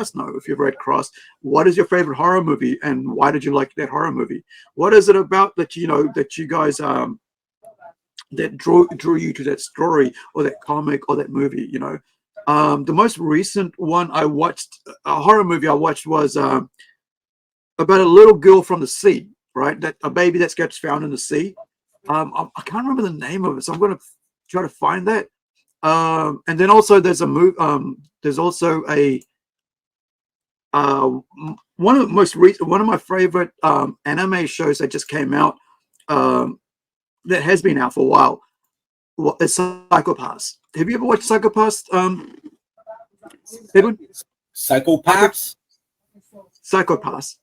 us know if you've read Cross. What is your favorite horror movie, and why did you like that horror movie? What is it about that that you guys that drew you to that story or that comic or that movie? The most recent one I watched, a horror movie I watched, was about a little girl from the sea, right? That a baby that gets found in the sea. I can't remember the name of it, so I'm going to try to find that. And then also there's a move. There's also a one of my favorite anime shows that just came out, that has been out for a while. It's Psychopaths. Have you ever watched Psychopaths? Edwin? Psychopaths. Psychopaths.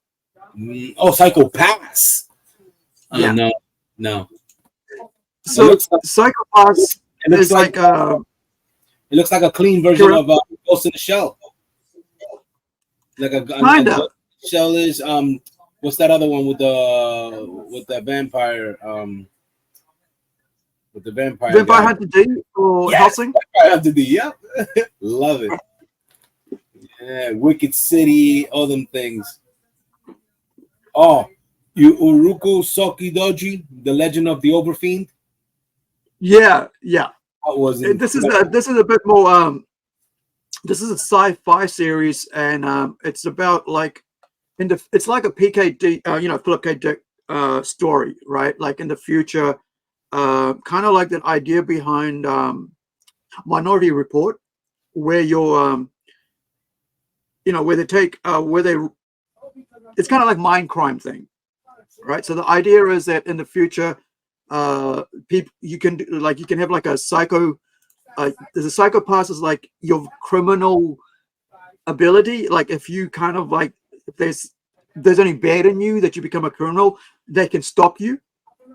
Oh, Psychopaths. Yeah. No. So Psychopaths is like it looks like a clean version of Ghost in the Shell. Like a Shell is what's that other one with the vampire Vampire Hunter D or Helsing? Vampire Hunter D, yeah. Love it. Yeah, Wicked City, all them things. Oh, you Uruku Sokidoji, The Legend of the Overfiend. Yeah. This is a bit more. This is a sci-fi series, and it's about it's like a PKD, Philip K. Dick story, right? Like in the future, kind of like that idea behind Minority Report, where you're, where they take it's kind of like mind crime thing, right? So the idea is that in the future, people you can have like a psycho. There's a psychopath is like your criminal ability. Like if you kind of like if there's any bad in you that you become a criminal, they can stop you.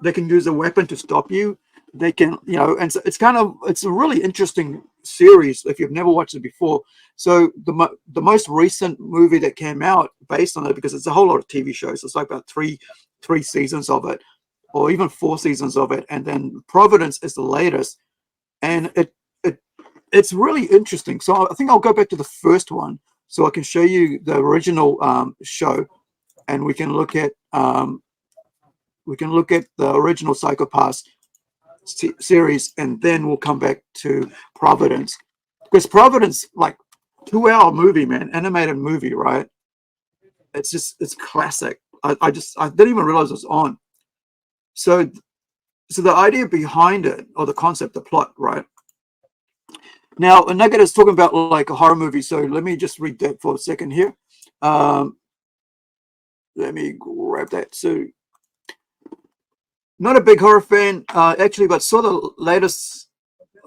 They can use a weapon to stop you. They can, and so it's a really interesting series if you've never watched it before. So the most recent movie that came out based on it, because it's a whole lot of TV shows. It's like about three seasons of it, or even 4 seasons of it, and then Providence is the latest, and it's really interesting. So I think I'll go back to the first one so I can show you the original show, and we can look at the original Psychopaths series, and then we'll come back to Providence, because Providence, like 2-hour movie, man, animated movie, right? It's classic. I didn't even realize it was on. So the idea behind it, or the concept, the plot, right? Now, Nugget is talking about like a horror movie. So let me just read that for a second here. Let me grab that. So, not a big horror fan, actually, but saw the latest,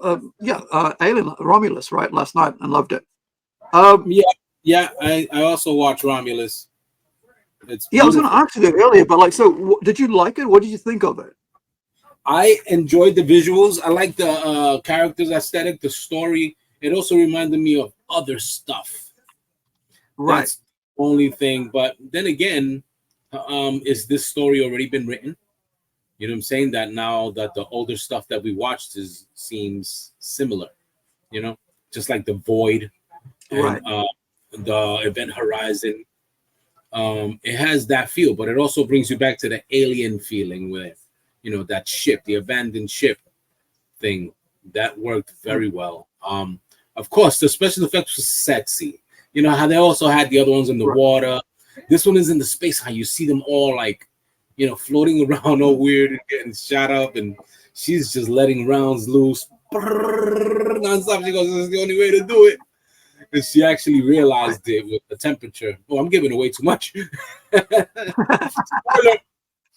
Alien Romulus, right, last night, and loved it. I also watched Romulus. I was going to ask you that earlier, but did you like it? What did you think of it? I enjoyed the visuals. I like the characters aesthetic, the story. It also reminded me of other stuff. Right. That's the only thing. But then again, is this story already been written? You know what I'm saying? That now that the older stuff that we watched seems similar. Just like The Void and right. The Event Horizon. It has that feel, but it also brings you back to the Alien feeling with, that ship, the abandoned ship thing. That worked very well. Of course, the special effects was sexy. You know how they also had the other ones in the water. This one is in the space. How you see them all floating around all weird and getting shot up, and she's just letting rounds loose. Non-stop. She goes, "This is the only way to do it." And she actually realized it with the temperature. Oh, I'm giving away too much.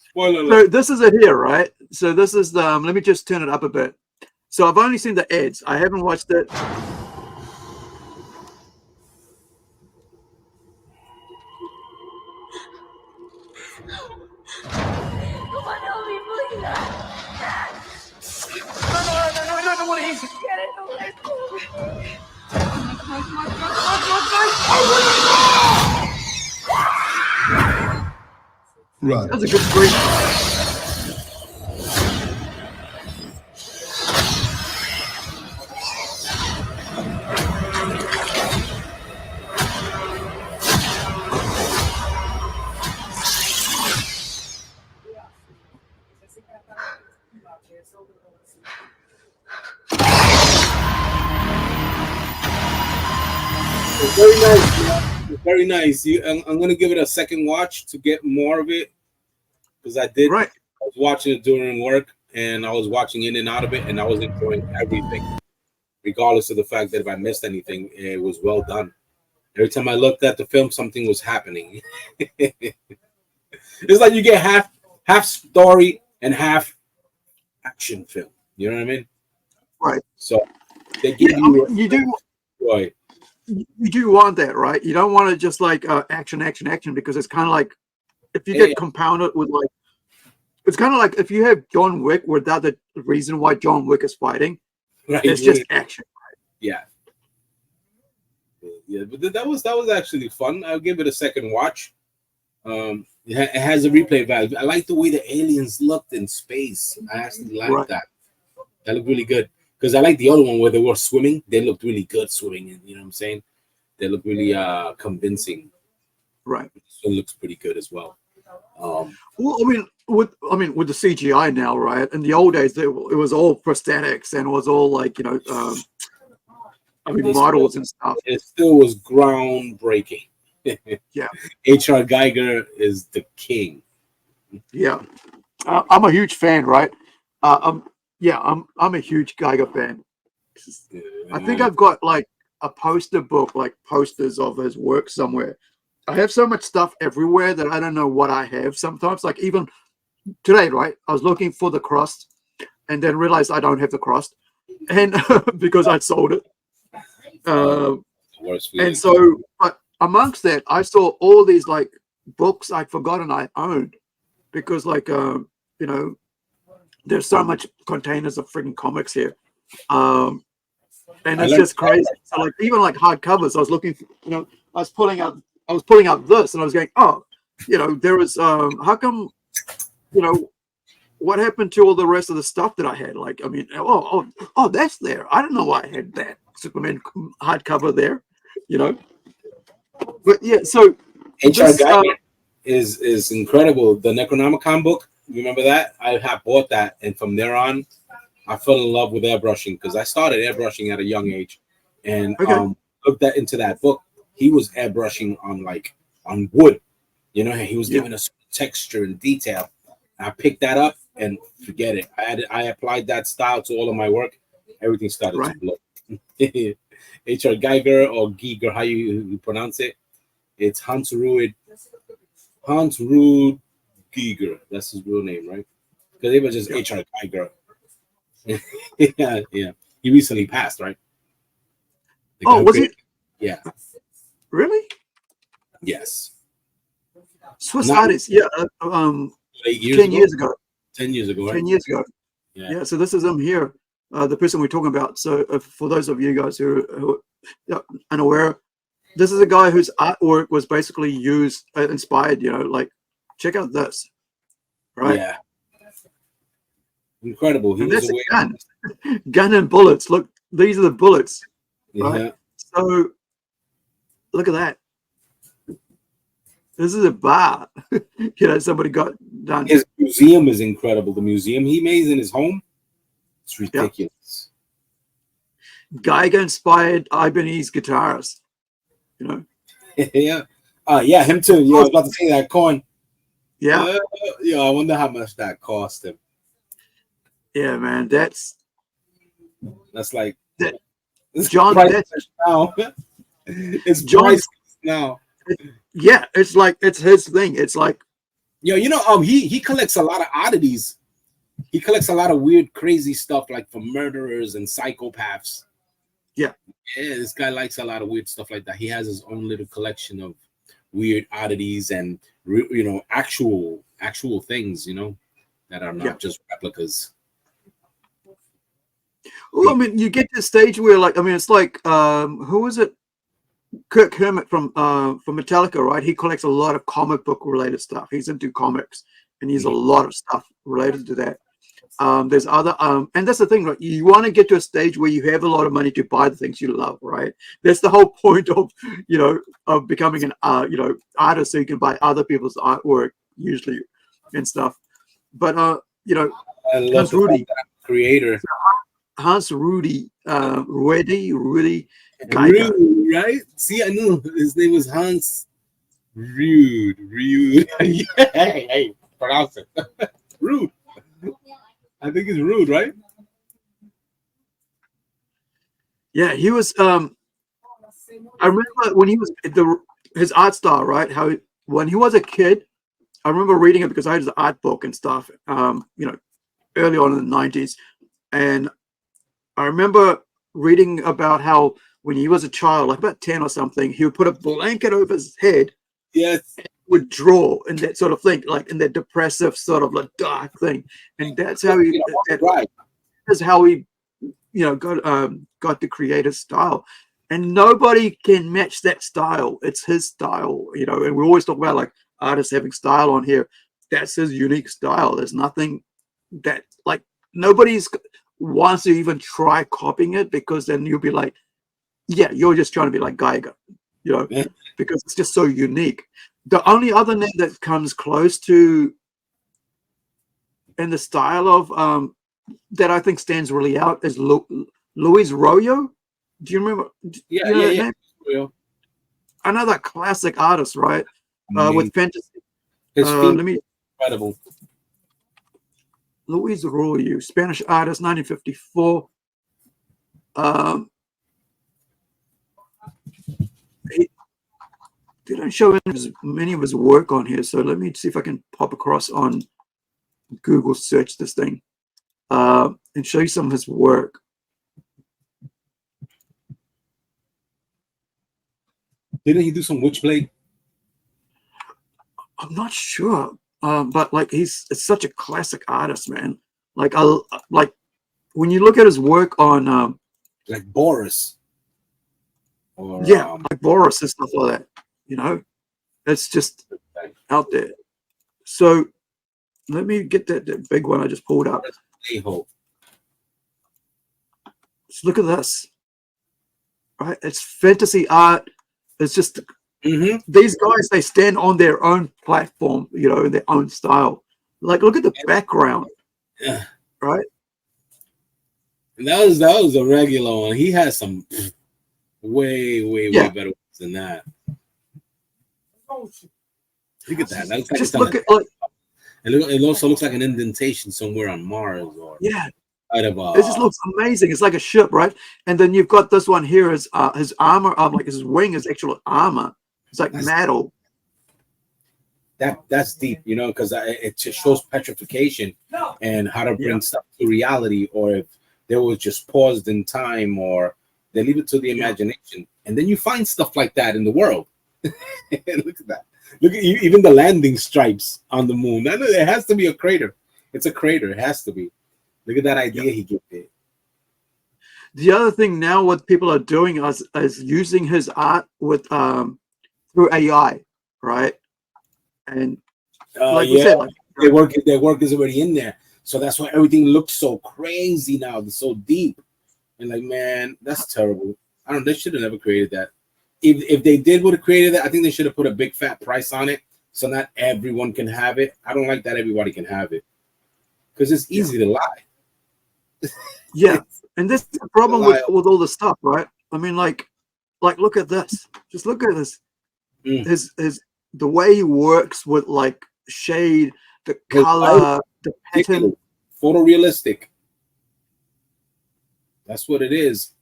Spoiler. So this is it here, right? So this is the. Let me just turn it up a bit. So I've only seen the ads. I haven't watched it. Right. That's a good scream. It's very nice, man. It's very nice. I'm gonna give it a second watch to get more of it because I did. Right. I was watching it during work, and I was watching in and out of it, and I was enjoying everything, regardless of the fact that if I missed anything, it was well done. Every time I looked at the film, something was happening. It's like you get half story and half action film. You know what I mean? Right. So they give you. I mean, you do. Right. You do want that, right? You don't want to just like action, because it's kind of like if you get compounded with like, it's kind of like if you have John Wick without the reason why John Wick is fighting, right? It's just action. Right? Yeah. Yeah, but that was actually fun. I'll give it a second watch. It has a replay value. I like the way the aliens looked in space. I actually like that. That looked really good because I like the other one where they were swimming. They looked really good swimming, and you know what I'm saying. They look really convincing. Right. So it looks pretty good as well. Well, I mean, with the CGI now, right? In the old days, it was all prosthetics and it was all like models and stuff. It still was groundbreaking. Yeah. H.R. Geiger is the king. Yeah. I'm a huge fan, right? I'm a huge Geiger fan. I think I've got like a poster book, like posters of his work somewhere. I have so much stuff everywhere that I don't know what I have sometimes. Like even today, right? I was looking for the cross and then realized I don't have the cross, and because I sold it. And so, but amongst that, I saw all these like books I'd forgotten I owned because like, there's so much containers of freaking comics here. And it's just crazy. So like even like hardcovers, I was looking for, I was pulling out this and I was going, oh, there was, how come, what happened to all the rest of the stuff that I had? Like, I mean, oh, that's there. I don't know why I had that Superman hardcover there, But yeah, so H.R. Geiger is incredible. The Necronomicon book, remember that? I have bought that, and from there on, I fell in love with airbrushing because I started airbrushing at a young age, and looked into that book. He was airbrushing on wood, he was giving us texture and detail. I picked that up and forget it. I applied that style to all of my work. Everything started to blow. H.R. Geiger or Giger, how you pronounce it? It's Hans Ruud Giger. That's his real name, right? Because it was just H.R. Geiger. yeah. He recently passed, right? Was it? Yeah. Really? Yes. Swiss artist. Yeah. 10 years ago. 10 years ago. Right? 10 years ago. Yeah. So this is him here, the person we're talking about. So for those of you guys who are unaware, this is a guy whose artwork was basically inspired. Like check out this. Right. Yeah. Incredible. He was a gun. Gun and bullets. Look, these are the bullets. Right. Yeah. So look at that. This is a bar. Somebody got done. His museum is incredible. The museum he made in his home, it's ridiculous. Geiger inspired Ibanez guitarist. Yeah. Him too. Yeah, I was about to say that coin. Yeah. I wonder how much that cost him. Yeah, man. That's like that. John. Now. It's John now. Yeah, it's his thing. It's like, he collects a lot of oddities. He collects a lot of weird, crazy stuff, like for murderers and psychopaths. Yeah, this guy likes a lot of weird stuff like that. He has his own little collection of weird oddities and actual things, that are not just replicas. Well, I mean, you get to a stage where, like, I mean, it's like, who is it? Kirk Hammett from Metallica, right? He collects a lot of comic book related stuff. He's into comics, and he's a lot of stuff related to that. There's other, and that's the thing, right? You want to get to a stage where you have a lot of money to buy the things you love, right? That's the whole point of, of becoming an, artist, so you can buy other people's artwork usually and stuff. But Hans Rudy, creator. Hans Rudy, Rudy Geiger. Right? See, I knew his name was Hans Rude. Yeah, hey, pronounce it. Rude. I think it's Rude, right? Yeah, he was. I remember when he was his art style, right? How when he was a kid, I remember reading it because I had his art book and stuff. Early on in the '90s, and I remember reading about how when he was a child, like about 10 or something, he would put a blanket over his head. Yes. Would draw and that sort of thing, like in that depressive sort of like dark thing, and that's how he. Right. That's how he, got to create his style, and nobody can match that style. It's his style, And we always talk about like artists having style on here. That's his unique style. There's nothing that like nobody's wants to even try copying it because then you'll be like, yeah, you're just trying to be like Geiger, because it's just so unique. The only other name that comes close to in the style of that I think stands really out is Luis Royo. Do you remember? Yeah. Another classic artist, right? With fantasy. His Let me. Incredible. Luis Royo, Spanish artist, 1954. He didn't show many of his work on here, so let me see if I can pop across on Google search this thing and show you some of his work. Didn't he do some Witchblade? I'm not sure, but like it's such a classic artist, man. Like when you look at his work on like Boris, or like Boris and stuff like that, it's just out there. So let me get that big one I just pulled up. Just look at this, right? It's fantasy art. It's just these guys, they stand on their own platform, in their own style. Like, look at the background, right? That was a regular one. He has some way better ones than that. Look at that. That just look at like. It also looks like an indentation somewhere on Mars, or it just looks amazing. It's like a ship, right? And then you've got this one here is his armor, like his wing is actual armor. It's like metal. That's deep, because it just shows petrification and how to bring stuff to reality, or if they were just paused in time, or they leave it to the imagination. And then you find stuff like that in the world. Look at that. Look at even the landing stripes on the moon. It has to be a crater. It's a crater. It has to be. Look at that idea he gave it. The other thing now, what people are doing is using his art with through AI, right? And like we said, their work is already in there, so that's why everything looks so crazy now. It's so deep, and like, man, that's terrible. I don't. They should have never created that. If they would have created that, I think they should have put a big fat price on it, so not everyone can have it. I don't like that everybody can have it, because it's easy to lie. And this is the problem with all the stuff, right? I mean, like look at this. Just look at this. His the way he works with like shade, the color, the pattern, photorealistic. That's what it is.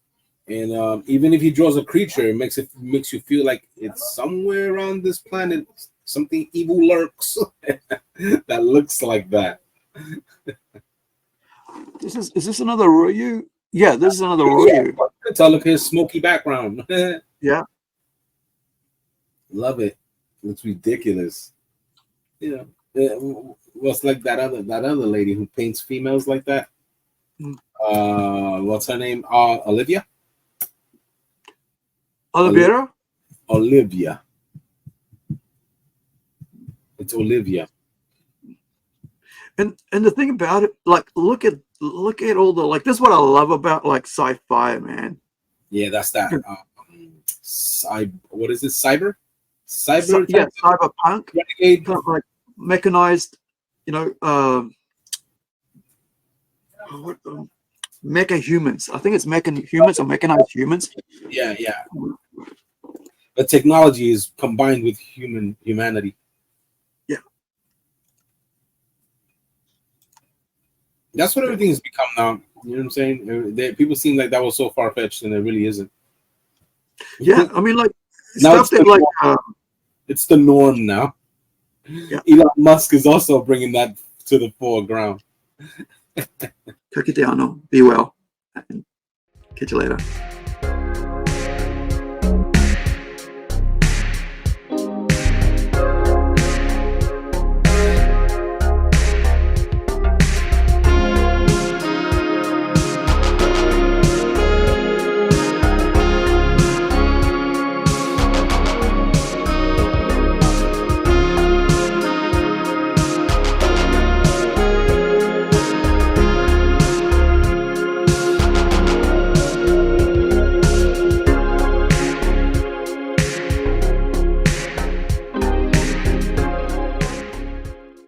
And even if he draws a creature, it makes you feel like it's somewhere around this planet. Something evil lurks that looks like that. Is this another Ryu? Yeah, this is another Ryu. Look at his smoky background. Yeah. Love it. It's ridiculous. What's like that other lady who paints females like that? What's her name? Olivia. Olivia. It's Olivia. And the thing about it, like, look at all the, like, this is what I love about like sci-fi, man. Yeah, that's that. What is it? Cyberpunk. Renegade. Kind of like mechanized, mecha humans. I think it's mecha humans or mechanized humans. Yeah. the technology is combined with humanity. Yeah. That's what everything's become now. You know what I'm saying? People seem like that was so far fetched, and it really isn't. Yeah, I mean, like Now stuff that like it's the norm now. Yeah. Elon Musk is also bringing that to the foreground. Cook it down, be well, and catch you later.